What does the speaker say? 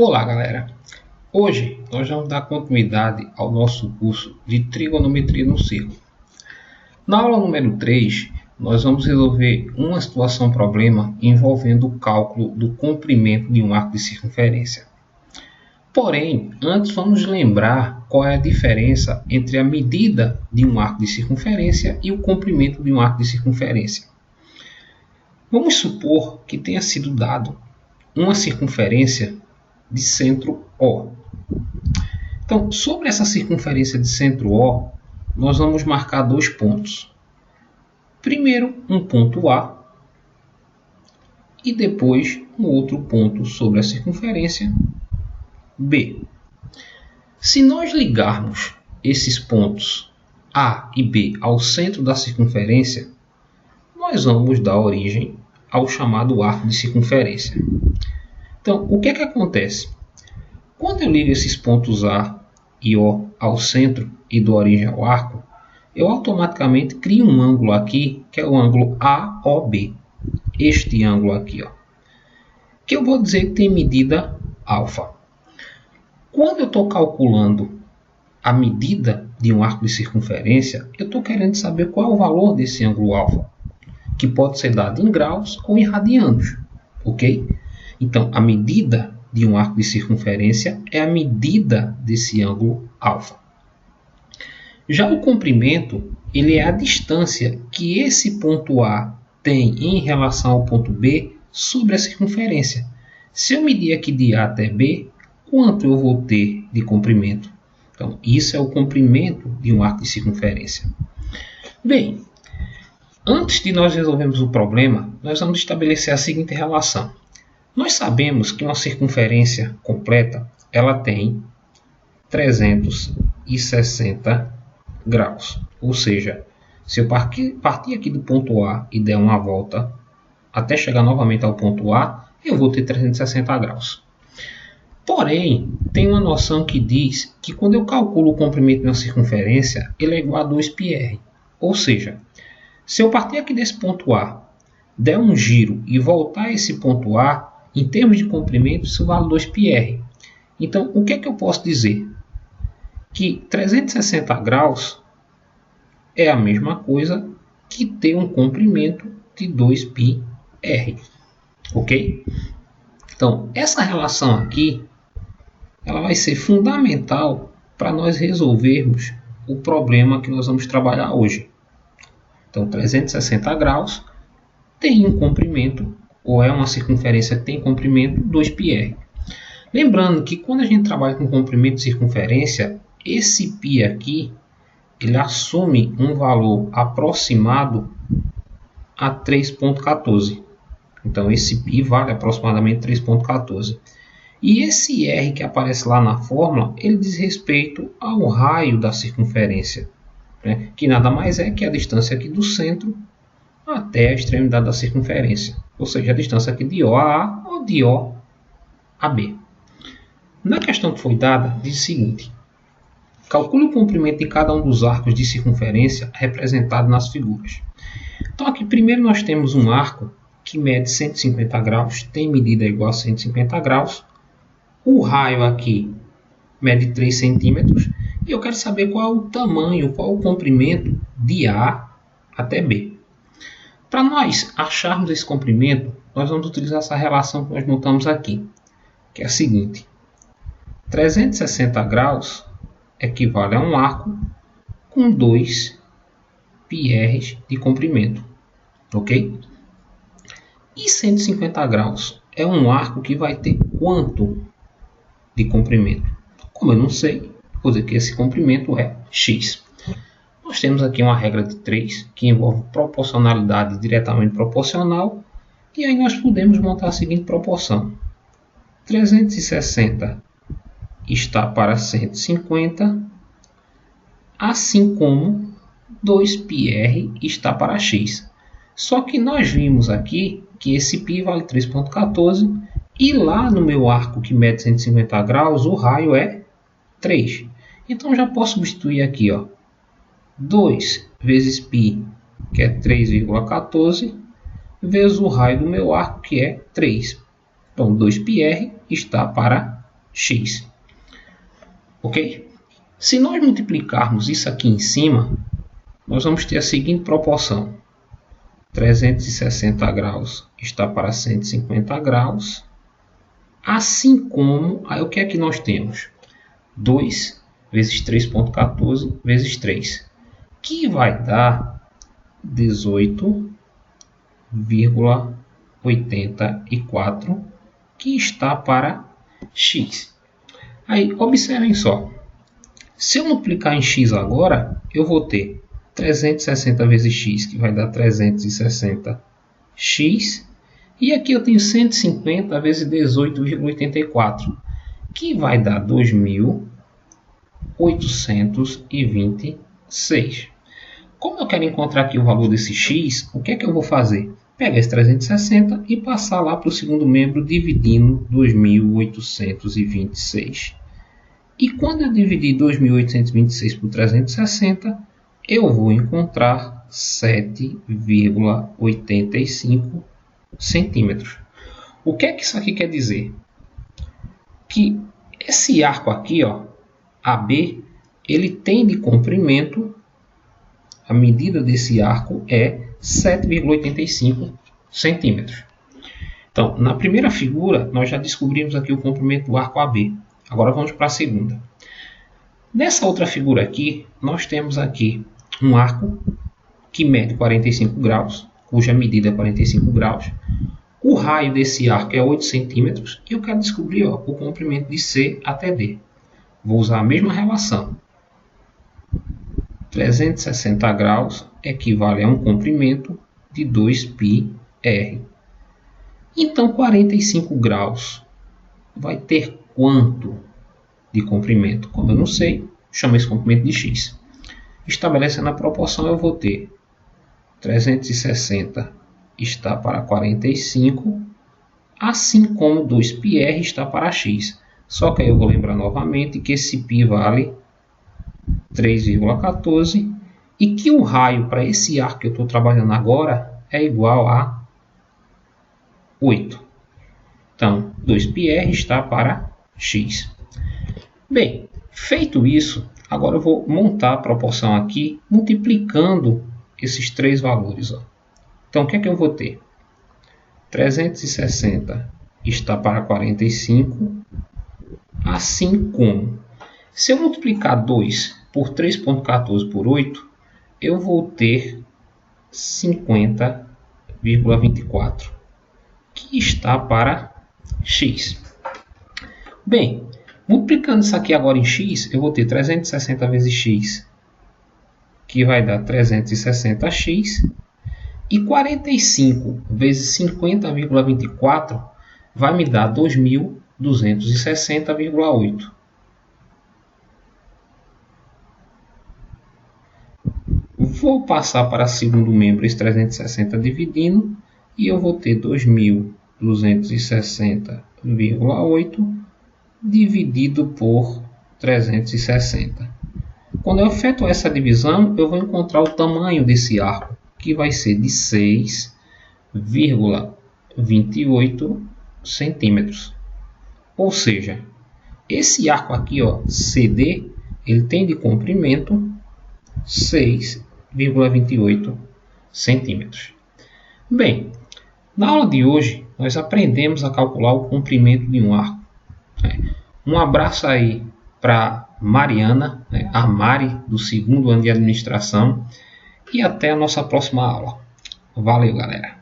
Olá, galera! Hoje nós vamos dar continuidade ao nosso curso de trigonometria no círculo. Na aula número 3, nós vamos resolver uma situação-problema envolvendo o cálculo do comprimento de um arco de circunferência. Porém, antes vamos lembrar qual é a diferença entre a medida de um arco de circunferência e o comprimento de um arco de circunferência. Vamos supor que tenha sido dado uma circunferência de centro O. Então, sobre essa circunferência de centro O, nós vamos marcar dois pontos. Primeiro, um ponto A e depois um outro ponto sobre a circunferência B. Se nós ligarmos esses pontos A e B ao centro da circunferência, nós vamos dar origem ao chamado arco de circunferência. Então, o que é que acontece? Quando eu ligo esses pontos A e O ao centro e dou origem ao arco, eu automaticamente crio um ângulo aqui, que é o ângulo AOB. Este ângulo aqui, ó, que eu vou dizer que tem medida alfa. Quando eu estou calculando a medida de um arco de circunferência, eu estou querendo saber qual é o valor desse ângulo alfa, que pode ser dado em graus ou em radianos, ok? Então, a medida de um arco de circunferência é a medida desse ângulo alfa. Já o comprimento, ele é a distância que esse ponto A tem em relação ao ponto B sobre a circunferência. Se eu medir aqui de A até B, quanto eu vou ter de comprimento? Então, isso é o comprimento de um arco de circunferência. Bem, antes de nós resolvermos o problema, nós vamos estabelecer a seguinte relação. Nós sabemos que uma circunferência completa ela tem 360 graus. Ou seja, se eu partir aqui do ponto A e der uma volta até chegar novamente ao ponto A, eu vou ter 360 graus. Porém, tem uma noção que diz que quando eu calculo o comprimento de uma circunferência, ele é igual a 2πr. Ou seja, se eu partir aqui desse ponto A, der um giro e voltar a esse ponto A, em termos de comprimento, isso vale 2πr. Então, o que é que eu posso dizer? Que 360 graus é a mesma coisa que ter um comprimento de 2πr. Ok? Então, essa relação aqui ela vai ser fundamental para nós resolvermos o problema que nós vamos trabalhar hoje. Então, 360 graus tem um comprimento, ou é uma circunferência que tem comprimento 2πr. Lembrando que quando a gente trabalha com comprimento de circunferência, esse π aqui ele assume um valor aproximado a 3,14. Então esse π vale aproximadamente 3,14. E esse r que aparece lá na fórmula, ele diz respeito ao raio da circunferência, né? Que nada mais é que a distância aqui do centro até a extremidade da circunferência, ou seja, a distância aqui de O a A ou de O a B. Na questão que foi dada, diz o seguinte: calcule o comprimento de cada um dos arcos de circunferência representado nas figuras. Então aqui primeiro nós temos um arco que mede 150 graus, tem medida igual a 150 graus. O raio aqui mede 3 centímetros e eu quero saber qual é o tamanho, qual é o comprimento de A até B. Para nós acharmos esse comprimento, nós vamos utilizar essa relação que nós montamos aqui, que é a seguinte: 360 graus equivale a um arco com 2 πr de comprimento, ok? E 150 graus é um arco que vai ter quanto de comprimento? Como eu não sei, vou dizer que esse comprimento é x. Nós temos aqui uma regra de 3, que envolve proporcionalidade diretamente proporcional, e aí nós podemos montar a seguinte proporção: 360 está para 150, assim como 2πr está para x. Só que nós vimos aqui que esse π vale 3,14, e lá no meu arco que mede 150 graus, o raio é 3. Então já posso substituir aqui, ó, 2 vezes π, que é 3,14, vezes o raio do meu arco, que é 3. Então, 2πr está para x. Ok? Se nós multiplicarmos isso aqui em cima, nós vamos ter a seguinte proporção. 360 graus está para 150 graus. Assim como, aí o que é que nós temos? 2 vezes 3,14 vezes 3, que vai dar 18,84, que está para x. Aí, observem só. Se eu multiplicar em x agora, eu vou ter 360 vezes x, que vai dar 360x. E aqui eu tenho 150 vezes 18,84, que vai dar 2.826. Como eu quero encontrar aqui o valor desse x, o que é que eu vou fazer? Pegar esse 360 e passar lá para o segundo membro, dividindo 2.826. E quando eu dividir 2.826 por 360, eu vou encontrar 7,85 centímetros. O que é que isso aqui quer dizer? Que esse arco aqui, ó, AB, ele tem de comprimento, a medida desse arco é 7,85 centímetros. Então, na primeira figura, nós já descobrimos aqui o comprimento do arco AB. Agora vamos para a segunda. Nessa outra figura aqui, nós temos aqui um arco que mede 45 graus, cuja medida é 45 graus. O raio desse arco é 8 centímetros e eu quero descobrir o comprimento de C até D. Vou usar a mesma relação. 360 graus equivale a um comprimento de 2πr. Então, 45 graus vai ter quanto de comprimento? Como eu não sei, chamo esse comprimento de x. Estabelecendo a proporção, eu vou ter 360 está para 45, assim como 2πr está para x. Só que aí eu vou lembrar novamente que esse π vale 3,14 e que o raio para esse arco que eu estou trabalhando agora é igual a 8. Então, 2πr está para x. Bem, feito isso, agora eu vou montar a proporção aqui, multiplicando esses três valores. Ó. Então, o que é que eu vou ter? 360 está para 45, assim como, se eu multiplicar 2 por 3,14 por 8, eu vou ter 50,24, que está para x. Bem, multiplicando isso aqui agora em x, eu vou ter 360 vezes x, que vai dar 360x, e 45 vezes 50,24 vai me dar 2.260,8. Vou passar para segundo membro esse 360 dividindo, e eu vou ter 2.260,8 dividido por 360. Quando eu efetuar essa divisão, eu vou encontrar o tamanho desse arco, que vai ser de 6,28 centímetros. Ou seja, esse arco aqui, ó, CD, ele tem de comprimento 6,28 centímetros. Bem, na aula de hoje, nós aprendemos a calcular o comprimento de um arco. Um abraço aí para Mariana, a Mari, do segundo ano de administração, e até a nossa próxima aula. Valeu, galera!